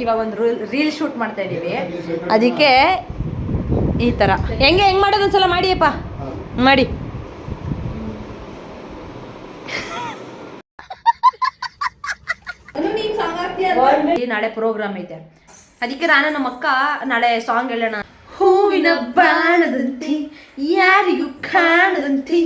ಇವಾಗ ಒಂದು reel shoot ಮಾಡ್ತಾ ಇದ್ದೀವಿ, ಅದಕ್ಕೆ ಈ ಥರ ಹೆಂಗೆ ಮಾಡೋದು ಒಂದ್ಸಲ ಮಾಡಿಯಪ್ಪ ಮಾಡಿ. ನಾಳೆ ಪ್ರೋಗ್ರಾಮ್ ಐತೆ, ಅದಕ್ಕೆ ನಾನು ನಮ್ಮ ಅಕ್ಕ ನಾಳೆ ಸಾಂಗ್ ಹೇಳೋಣ. ಹೂವಿನ ಬಾಣದಂತೆ ಯಾರಿಗೂ ಕಾಣದಂತೆ.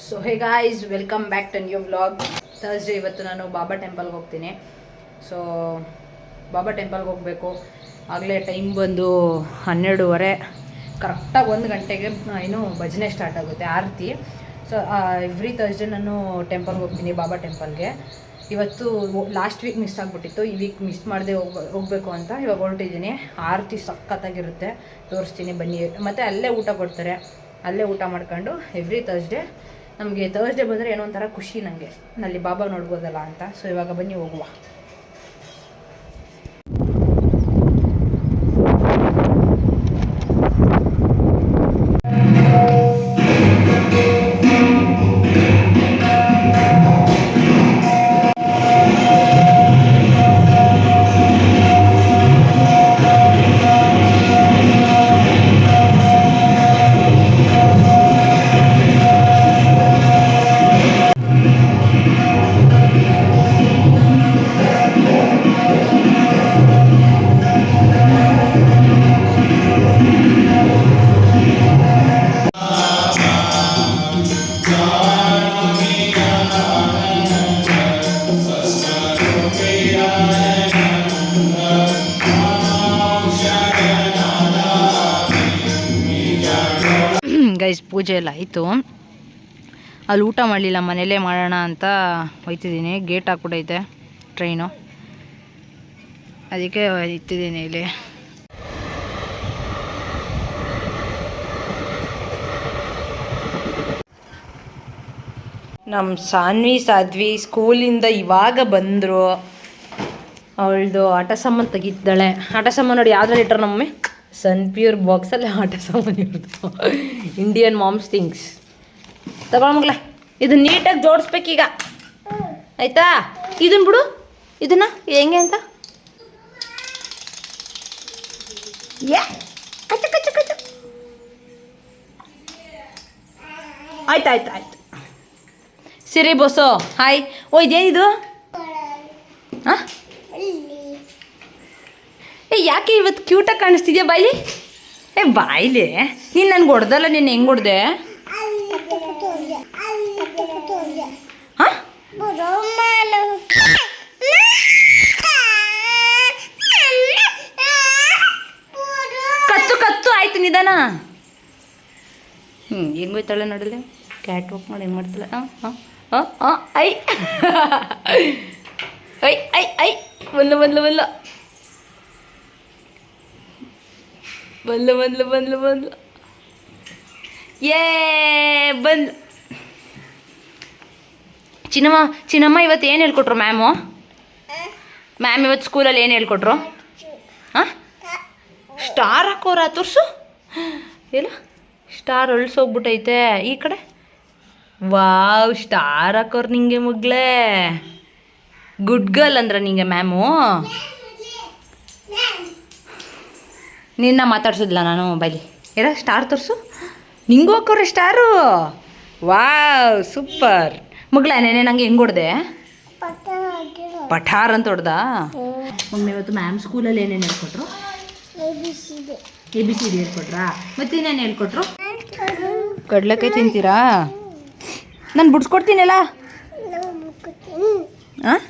So hey guys, welcome back to new vlog. Thursday ಇವತ್ತು ನಾನು ಬಾಬಾ ಟೆಂಪಲ್ಗೆ ಹೋಗ್ತೀನಿ. ಸೊ ಬಾಬಾ ಟೆಂಪಲ್ಗೆ ಹೋಗಬೇಕು. ಆಗಲೇ ಟೈಮ್ ಬಂದು 12:30, ಕರೆಕ್ಟಾಗಿ 1 ಗಂಟೆಗೆ ಏನು ಭಜನೆ ಸ್ಟಾರ್ಟ್ ಆಗುತ್ತೆ, ಆರತಿ. ಸೊ ಎವ್ರಿ ಥರ್ಸ್ಡೇ ನಾನು ಟೆಂಪಲ್ಗೆ ಹೋಗ್ತೀನಿ, ಬಾಬಾ ಟೆಂಪಲ್ಗೆ. ಇವತ್ತು ಲಾಸ್ಟ್ ವೀಕ್ ಮಿಸ್ ಆಗಿಬಿಟ್ಟಿತ್ತು, ಈ ವೀಕ್ ಮಿಸ್ ಮಾಡದೆ ಹೋಗಬೇಕು ಅಂತ ಇವಾಗ ಹೊರಟಿದ್ದೀನಿ. ಆರತಿ ಸಖತ್ತಾಗಿರುತ್ತೆ, ತೋರಿಸ್ತೀನಿ ಬನ್ನಿ. ಮತ್ತು ಅಲ್ಲೇ ಊಟ ಕೊಡ್ತಾರೆ, ಅಲ್ಲೇ ಊಟ ಮಾಡ್ಕೊಂಡು ಎವ್ರಿ ಥರ್ಸ್ಡೇ. ನಮಗೆ ಥರ್ಸ್ಡೇ ಬಂದರೆ ಏನೋ ಒಂಥರ ಖುಷಿ ನನಗೆ, ಅಲ್ಲಿ ಬಾಬಾ ನೋಡ್ಬೋದಲ್ಲ ಅಂತ. ಸೊ ಇವಾಗ ಬನ್ನಿ ಹೋಗುವ. ಗೈಸ್, ಪೂಜೆ ಎಲ್ಲ ಆಯಿತು. ಅಲ್ಲಿ ಊಟ ಮಾಡಲಿಲ್ಲ, ಮನೇಲೇ ಮಾಡೋಣ ಅಂತ ಹೋಯ್ತಿದ್ದೀನಿ. ಗೇಟ್ ಹಾಕ್ಬಿಟ್ಟೈತೆ ಟ್ರೈನು, ಅದಕ್ಕೆ ಇತ್ತಿದ್ದೀನಿ ಇಲ್ಲಿ. ನಮ್ಮ ಸಾಧ್ವಿ ಸ್ಕೂಲಿಂದ ಇವಾಗ ಬಂದರು. ಅವಳದು ಆಟ ಸಾಮಾನು ತೆಗಿದ್ದಾಳೆ. ಆಟ ಸಾಮಾನು ನೋಡಿ ಯಾವ್ದ್ರಲ್ಲಿ ಇಟ್ಟರು ನಮ್ಮೆ, ಸನ್ ಪ್ಯೂರ್ ಬಾಕ್ಸಲ್ಲಿ ಆಟ ಸಾಮಾನು ಇರೋದು. ಇಂಡಿಯನ್ ಮಾಮ್ಸ್ ಥಿಂಗ್ಸ್ ತಗೊಳ ಮಗ್ಲ. ಇದು ನೀಟಾಗಿ ಜೋಡಿಸ್ಬೇಕೀಗ, ಆಯಿತಾ? ಇದನ್ನು ಬಿಡು, ಇದನ್ನು ಹೆಂಗೆ ಅಂತ ಕಚ್ಚು ಕಚ್ಚು ಕಚ್ಚು. ಆಯ್ತು ಆಯ್ತು ಆಯ್ತು. ಸಿರಿ ಬಸ್ಸು ಹಾಯ್. ಓ ಇದೇನಿದು? ಹಾಂ, ಯಾಕೆ ಇವತ್ತು ಕ್ಯೂಟಾಗಿ ಕಾಣಿಸ್ತಿದ್ಯಾ ಬಾಯ್ಲಿ? ಬಾಯ್ಲಿ, ನೀನು ನನಗೆ ಹೊಡೆದಲ್ಲ, ನೀನು ಹೆಂಗೆ ಹೊಡೆದೆ? ಹಾಂ, ಕತ್ತು ಕತ್ತು ಆಯ್ತು, ನಿಧಾನ. ಹೆಂಗೋಯ್ತಾಳೆ ನೋಡಲೆ, ಕ್ಯಾಟ್ ವಾಕ್ ಮಾಡಿ ಹೆಂಗೆ ಮಾಡ್ತಾಳೆ. ಹಾಂ ಹಾಂ ಹಾಂ ಹಾಂ. ಐ ಐ ಐ ಐ ಬಲ್ಲ ಬಲ್ಲ ಬಲ್ಲ ಬಂದ್ಲು ಬಂದ್ಲು ಬಂದ್ಲು ಬಂದ್ಲು. ಏ ಬಂದ್ಲು. ಚಿನ್ನಮ್ಮ ಇವತ್ತು ಏನು ಹೇಳ್ಕೊಟ್ರು ಮ್ಯಾಮ್ ಇವತ್ತು ಸ್ಕೂಲಲ್ಲಿ ಏನು ಹೇಳ್ಕೊಟ್ರು? ಹಾಂ, ಸ್ಟಾರ್ ಹಾಕೋರ ತೋರಿಸು. ಇಲ್ಲ, ಸ್ಟಾರ್ ಅಳಿಸೋಗ್ಬಿಟ್ಟೈತೆ ಈ ಕಡೆ. ವಾವ್, ಸ್ಟಾರ್ ಹಾಕೋರು ನಿಂಗೆ ಮಗ್ಲೇ. ಗುಡ್ ಗರ್ಲ್ ಅಂದ್ರೆ ನಿಂಗೆ ಮ್ಯಾಮು. ನಿನ್ನ ಮಾತಾಡ್ಸಿದ್ಲ ನಾನು ಬೈಲಿ. ಏನ ಸ್ಟಾರ್ ತೋರಿಸು, ನಿಂಗೂ ಹಾಕೋರೆ ಸ್ಟಾರು. ವಾವ್, ಸೂಪರ್ ಮಗ್ಲ. ನೆನೆ ನಂಗೆ ಹೆಂಗೆ ಹೊಡೆದೆ? ಪಠಾರ್ ಅಂತ ಹೊಡೆದ. ಒಮ್ಮೆ ಇವತ್ತು ಮ್ಯಾಮ್ ಸ್ಕೂಲಲ್ಲಿ ಏನೇನು ಹೇಳ್ಕೊಟ್ರು? ABCD ಹೇಳ್ಕೊಟ್ರಾ? ಮತ್ತೆ ಇನ್ನೇನು ಹೇಳ್ಕೊಟ್ರು? ಕಡ್ಲೆಕಾಯಿ ತಿಂತೀರಾ? ನಾನು ಬಿಡ್ಸ್ಕೊಡ್ತೀನಲ್ಲ. ಹಾಂ,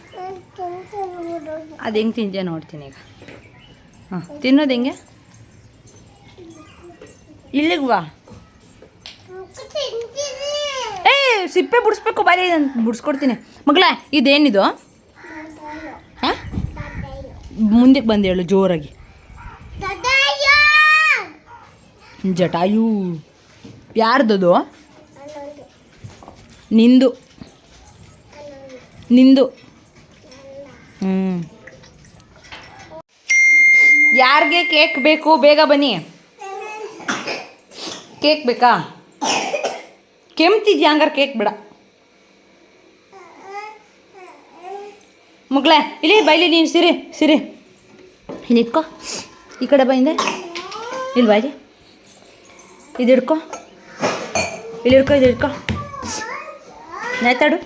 ಅದು ಹೆಂಗೆ ತಿಂತೀಯ ನೋಡ್ತೀನಿ ಈಗ. ಹಾಂ, ತಿನ್ನೋದು ಹೆಂಗೆ? ಇಲ್ಲಿಗೆ ಬಾ. ಸಿಪ್ಪೆ ಬಿಡಿಸ್ಬೇಕು, ಬಾರಿ ಬಿಡಿಸ್ಕೊಡ್ತೀನಿ ಮಗಳ. ಇದೇನಿದು? ಹಾಂ, ಮುಂದಕ್ಕೆ ಬಂದು ಹೇಳು ಜೋರಾಗಿ. ಜಟಾಯು ಯಾರ್ದದು? ನಿಂದು. ನಿಂದು. ಯಾರಿಗೆ ಕೇಕ್ ಬೇಕು ಬೇಗ ಬನ್ನಿ. ಕೇಕ್ ಬೇಕಾ? ಕೆಮ್ತಿದ್ಯಾ ಹಂಗಾರೆ ಕೇಕ್ ಬೇಡ. ಮಗಳೇ ಇಲ್ಲಿ ಬೈಲಿ ನೀನು ಸಿರಿ ಇನ್ನು ಇಟ್ಕೋ. ಈ ಕಡೆ ಬಂದೆ ಇಲ್ಲಿ ಬಾಯ್ಲಿ. ಇದು ಹಿಡ್ಕೊ ಇದು ಹಿಡ್ಕೊ. ನಾಯ್ತಾಡು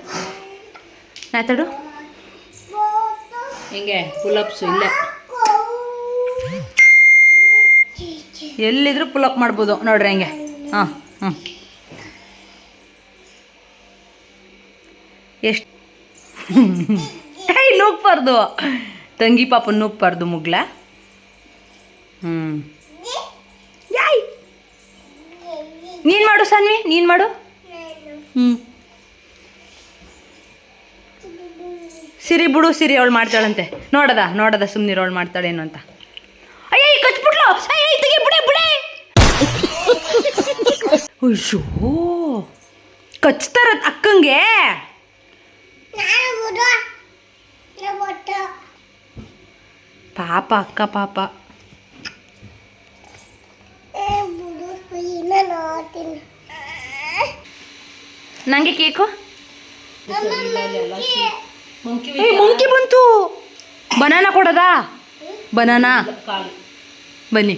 ಹಿಂಗೆ ಪುಲಪ್ಸು ಇಲ್ಲೇ ಎಲ್ಲಿದ್ರು ಪುಲಪ್ ಮಾಡ್ಬೋದು ನೋಡ್ರಿ ಹಂಗೆ. ಹಾಂ ಎಷ್ಟು ನೂಗ್ಬಾರ್ದು ತಂಗಿ ಪಾಪ ನೂಗ್ಬಾರ್ದು ಮುಗ್ಲ. ಯಾಯ್ ನೀನು ಮಾಡು ಸಾನ್ವಿ, ನೀನು ಮಾಡು. ಸಿರಿ ಬಿಡು, ಸಿರಿ ಅವಳು ಮಾಡ್ತಾಳಂತೆ. ನೋಡದ ಸುಮ್ಮನೆ ಅವಳು ಮಾಡ್ತಾಳೇನು ಅಂತ. ಅಯ್ಯ ಕಚ್ಬಿಟ್ಲು. ತೆಗಿ ಬಿಡೆ. ಅಯ್ಯೋ ಕಚ್ತಾರ ಅಕ್ಕಂಗೆ. ಪಾಪ ಅಕ್ಕ ಪಾಪ. ನಂಗೆ ಕೇಕು ಮಂಕಿ ಬಂತು. ಬನಾನಾ ಕೊಡೋದಾ? ಬನಾನಾ ಬನ್ನಿ.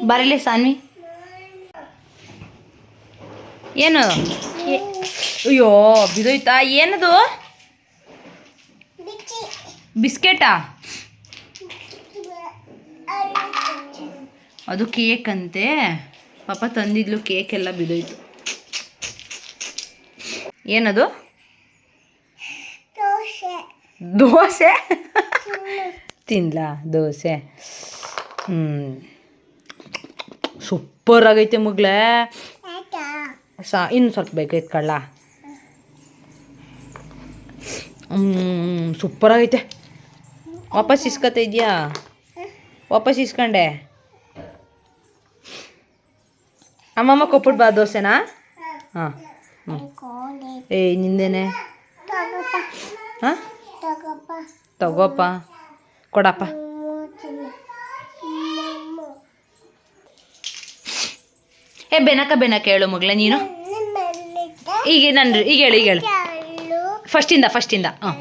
ಬರಲಿ ಸಾನ್ವಿ. ಏನು? ಅಯ್ಯೋ ಬಿದೋಯ್ತಾ? ಏನದು? ಬಿಸ್ಕೆಟಾ? ಅದು ಕೇಕ್ ಅಂತೆ. ಪಾಪ ತಂದಿದ್ಲು, ಕೇಕ್ ಎಲ್ಲ ಬಿದೋಯ್ತು. ಏನದು? ದೋಸೆ ತಿನ್ಲಾ? ದೋಸೆ ಸೂಪರ್ ಆಗೈತೆ ಮಗಳೇ. ಇನ್ನು ಸ್ವಲ್ಪ ಬೇಕೈತೆ ಕಳ್ಳ. ಸೂಪರ್ ಆಗೈತೆ. ವಾಪಸ್ ಇಸ್ಕೊತಾ ಇದೆಯಾ? ವಾಪಸ್ ಇಸ್ಕೊಂಡೆ. ಅಮ್ಮಮ್ಮ ಕೊಟ್ಬಿಟ್ಟು ಬಾ ದೋಸೆನಾ? ಹಾಂ ಏಯ್ ನಿಂದೇನೆ. ಹಾಂ ತಗೋಪ್ಪ, ಕೊಡಪ್ಪ. ಬೆನಕ ಹೇಳು ಮಗಳೇ ನೀನು. ಈಗ ಹೇಳು ಫಸ್ಟಿಂದ. ಹಾಂ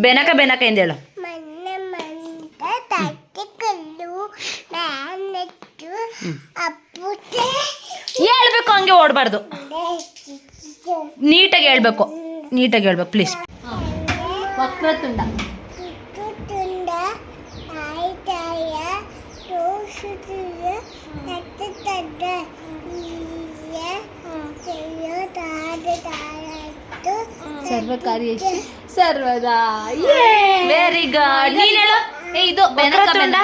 ಬೆನಕ ಎಂದು ಹೇಳು. ಹೇಳ್ಬೇಕು, ಹಂಗೆ ಓಡಬಾರ್ದು. ನೀಟಾಗಿ ಹೇಳ್ಬೇಕು ಪ್ಲೀಸ್. ವಕ್ರತುಂಡ ಸರ್ವಕಾರ್ಯೇಷು ಸರ್ವದಾ. Very good. ನೀನು ಹೇಳು. ಇದು ವಕ್ರತುಂಡ.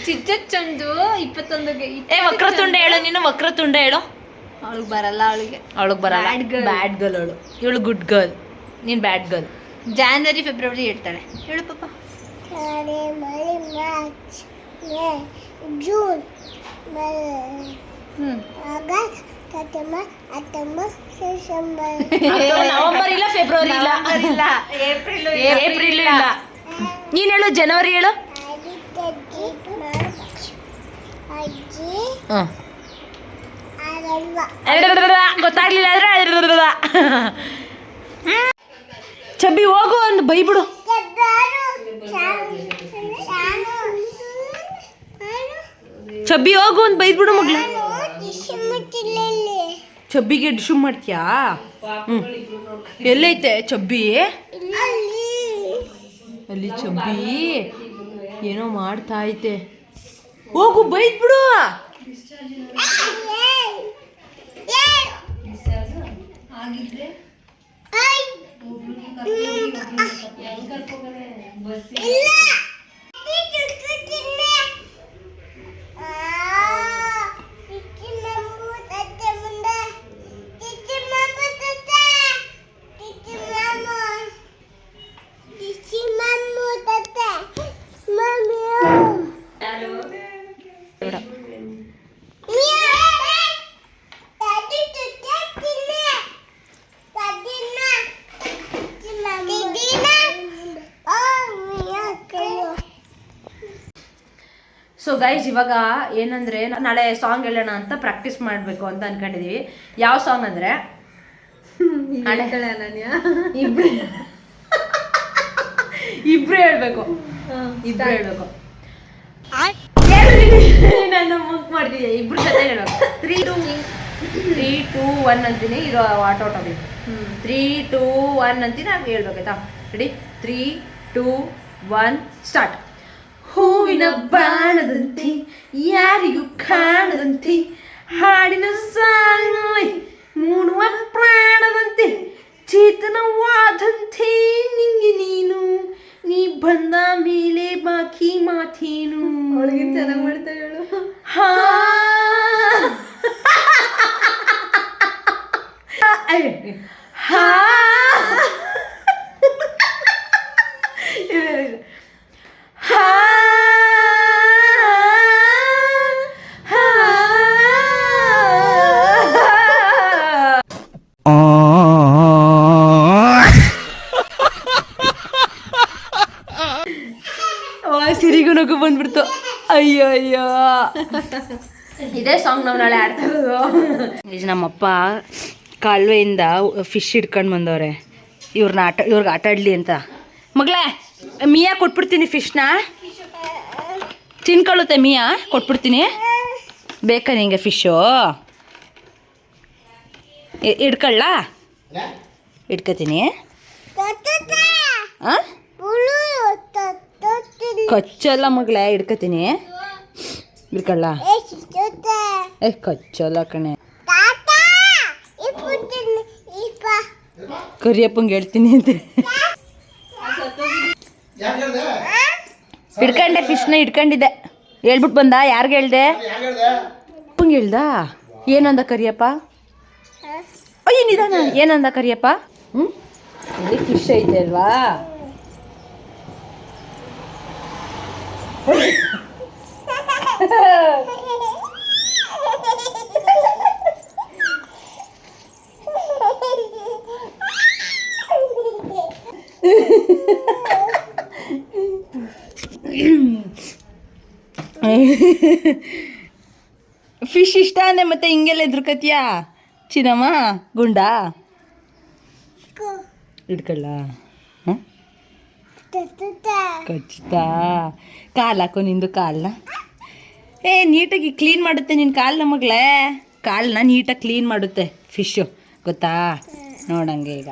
ಚಿಚ್ಚಚ್ಚೊಂದು 21ಗೆ. ವಕ್ರತುಂಡ ಹೇಳು ನೀನು. ವಕ್ರತುಂಡ ಹೇಳು. ಅವಳಿಗೆ ಬರಲ್ಲ. ಬ್ಯಾಡ್ ಗರ್ಲ್ ಅವಳು. ಇವಳು ಗುಡ್ ಗರ್ಲ್, ನೀನು ಬ್ಯಾಡ್ ಗರ್ಲ್. ಜಾನ್ವರಿ ಫೆಬ್ರವರಿ ಹೇಳ್ತಾಳೆ. ಹೇಳು ಪಾಪ. June August September October November ಇಲ್ಲ, ಫೆಬ್ರವರಿ ಇಲ್ಲ, ಏಪ್ರಿಲ್ ಇಲ್ಲ. ನೀನು ಹೇಳು. ಜನವರಿ ಹೇಳು. ಗೊತ್ತಾಗ್ಲಿಲ್ಲ ಆದ್ರೆ ಚಬ್ಬಿ ಹೋಗು ಒಂದು ಬೈಬಿಡು. ಚಬ್ಬಿ ಹೋಗು ಒಂದು ಬೈದ್ಬಿಡು ಮಗ್ಳ. ಚಬ್ಬಿಗೆ ಡಿಶು ಮಾಡ್ತೀಯಾ? ಎಲ್ಲೈತೆ ಚಬ್ಬಿ? ಅಲ್ಲಿ ಚಬ್ಬಿ ಏನೋ ಮಾಡ್ತಾ ಐತೆ. ಹೋಗು ಬೈದ್ಬಿಡು. ಸೊ ಗೈಸ್ ಇವಾಗ ಏನಂದ್ರೆ ನಾಳೆ ಸಾಂಗ್ ಹೇಳೋಣ ಅಂತ ಪ್ರಾಕ್ಟೀಸ್ ಮಾಡಬೇಕು ಅಂತ ಅನ್ಕೊಂಡಿದೀವಿ. ಯಾವ ಸಾಂಗ್ ಅಂದ್ರೆ ಇಬ್ರು ಹೇಳ್ಬೇಕು. ನಾನು ಮುಂಕ್ ಮಾಡ್ತಿದ್ದೆ, ಇಬ್ರು ಜೊತೆ ಹೇಳ್ಬೇಕು. 3 2 1 ಅಂತೀನಿ, ಇರೋ ಆಟೋ ಬೇಕು. 3 2 1 ಅಂತೀನಿ, ಆಗ ಹೇಳ್ಬೇಕಾಯ್ತಾ? ರೆಡಿ? 3 2 1 ಸ್ಟಾರ್ಟ್. ಹೂವಿನ ಬಾಣದಂತೆ ಯಾರಿಗೂ ಕಾಣದಂತೆ ಹಾಡಿನ ಸಾಲಿನಲ್ಲಿ ಮೂಡುವ ಪ್ರಾಣದಂತೆ ಚೇತನವಾದಂತೆ ನಿಂಗೆ ನೀ ಬಂದ ಮೇಲೆ ಬಾಕಿ ಮಾತೇನು. ಅವಳಿಗೆ ಚೆನ್ನಾಗಿ ಮಾಡ್ತಾ ಹೇಳು. ಸಿರಿಗೂ ನಗು ಬಂದ್ಬಿಡ್ತು. ಅಯ್ಯೋ ಅಯ್ಯೋ, ಇದೇ ಸಾಂಗ್ ನಾವು ನಾಳೆ ಆಡ್ತಾ ಇರೋದು. ನಮ್ಮಪ್ಪ ಕಾಲುವೆಯಿಂದ ಫಿಶ್ ಹಿಡ್ಕೊಂಡು ಬಂದವ್ರೆ, ಇವ್ರಿಗೆ ಆಟ ಆಡಲಿ ಅಂತ. ಮಗಳೇ, ಮಿಯಾ ಕೊಟ್ಬಿಡ್ತೀನಿ ಫಿಶ್ನ, ತಿನ್ಕೊಳ್ಳುತ್ತೆ ಮಿಯಾ, ಕೊಟ್ಬಿಡ್ತೀನಿ. ಬೇಕಾ ನಿಂಗೆ ಫಿಶ್ಶು? ಹಿಡ್ಕೊಳ್ಳ? ಹಿಡ್ಕೊತೀನಿ. ಕಚ್ಚಲ್ಲ ಮಗಳೇ, ಹಿಡ್ಕೊತೀನಿ. ಹಿಡ್ಕೊಳ್ಳ? ಕಚ್ಚಲ್ಲ ಕಣೆ. ಕರಿಯಪ್ಪಂಗೆ ಹೇಳ್ತೀನಿ ಅಂತೆ. ಹಿಡ್ಕೊಂಡೆ, ಫಿಶ್ನ ಹಿಡ್ಕೊಂಡಿದ್ದೆ. ಹೇಳ್ಬಿಟ್ಟು ಬಂದ. ಯಾರಿಗೆ ಹೇಳ್ದೆ? ಅಪ್ಪಂಗೆ ಹೇಳ್ದ. ಏನಂದ ಕರಿಯಪ್ಪ? ಅಯ್ಯ ನಿಧಾನ, ಏನಂದ ಕರಿಯಪ್ಪ? ಇಲ್ಲಿ ಫಿಶ್ ಐತೆ ಅಲ್ವಾ? ಫಿಶ್ ಇಷ್ಟ ಅಂದ್ರೆ ಮತ್ತೆ ಹಿಂಗೆಲ್ಲ ಎದ್ರುಕತಿಯಾ ಚಿನ್ನಮ್ಮ? ಗುಂಡ ಹಿಡ್ಕೊಳ್ಳ? ಕಚ್ತಾ? ಕಾಲು ಹಾಕೋ ನಿಂದು ಕಾಲನ್ನ. ನೀಟಾಗಿ ಕ್ಲೀನ್ ಮಾಡುತ್ತೆ ನಿನ್ನ ಕಾಲನ್ನ ಮಗಳೇ. ಕಾಲನ್ನ ನೀಟಾಗಿ ಕ್ಲೀನ್ ಮಾಡುತ್ತೆ ಫಿಶ್ಶು, ಗೊತ್ತಾ? ನೋಡಂಗೆ ಈಗ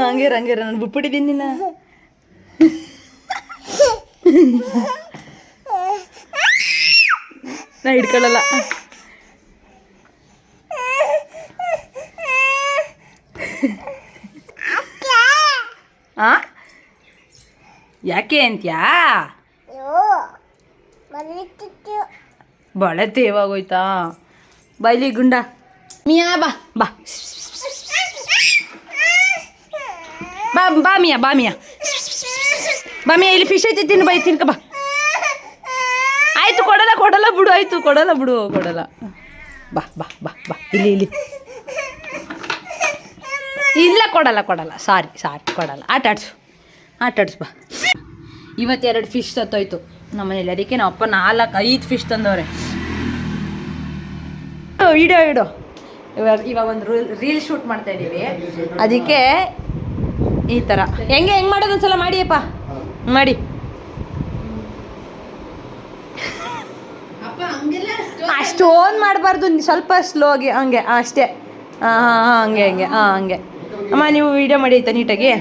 ಹಂಗೆ ನಾನು ಬಿಟ್ಬಿಟ್ಟಿದ್ದೀನಿ ನಿನ್ನ. ನಾ ಹಿಡ್ಕೊಳ್ಳಲ್ಲ. ಯಾಕೆ ಅಂತ್ಯಾ? ಬಳೆ ತೇವಾಗೋಯ್ತಾ? ಬೈಲಿ ಗುಂಡ. ಮಿಯಾ ಬಾ ಬಾ ಬಾ ಬಾ ಮಿಯಾ, ಬಾ ಮಿಯಾ, ಬಾ ಮಿಯಾ, ಇಲ್ಲಿ ಫಿಶ್ ಐತಿ, ತಿನ್ನು ಬೈ, ತಿನ್ಕ ಬಾ. ಆಯ್ತು, ಕೊಡಲ್ಲ ಬಿಡು, ಆಯ್ತು ಕೊಡಲ್ಲ ಬಿಡು, ಕೊಡಲ್ಲ. ಬಾ ಬಾ ಬಾ ಬಾ, ಇಲ್ಲಿ ಇಲ್ಲ, ಕೊಡಲ್ಲ. ಸಾರಿ ಕೊಡಲ್ಲ. ಆಟ ಆಡ್ಸು ಬಾ. ಇವತ್ತು 2 ಫಿಶ್ ಸತ್ತೋಯ್ತು ನಮ್ಮನೇಲಿ. ಅದಕ್ಕೆ ನಮ್ಮ ಅಪ್ಪ 4-5 ಫಿಶ್ ತಂದವ್ರೆ. ಇಡೋ ಇವಾಗ ಒಂದು ರೀಲ್ ಶೂಟ್ ಮಾಡ್ತಾ ಇದ್ದೀವಿ. ಅದಕ್ಕೆ ಈ ಥರ ಹೆಂಗೆ ಮಾಡೋದು ಒಂದ್ಸಲ ಮಾಡಿಯಪ್ಪ, ಮಾಡಿ. ಅಷ್ಟೊಂದು ಮಾಡಬಾರ್ದು, ಸ್ವಲ್ಪ ಸ್ಲೋಗಿ, ಹಂಗೆ ಅಷ್ಟೇ. ಹಂಗೆ ಅಮ್ಮ, ನೀವು ವಿಡಿಯೋ ಮಾಡಿ ಆಯ್ತಾ ನೀಟಾಗಿ?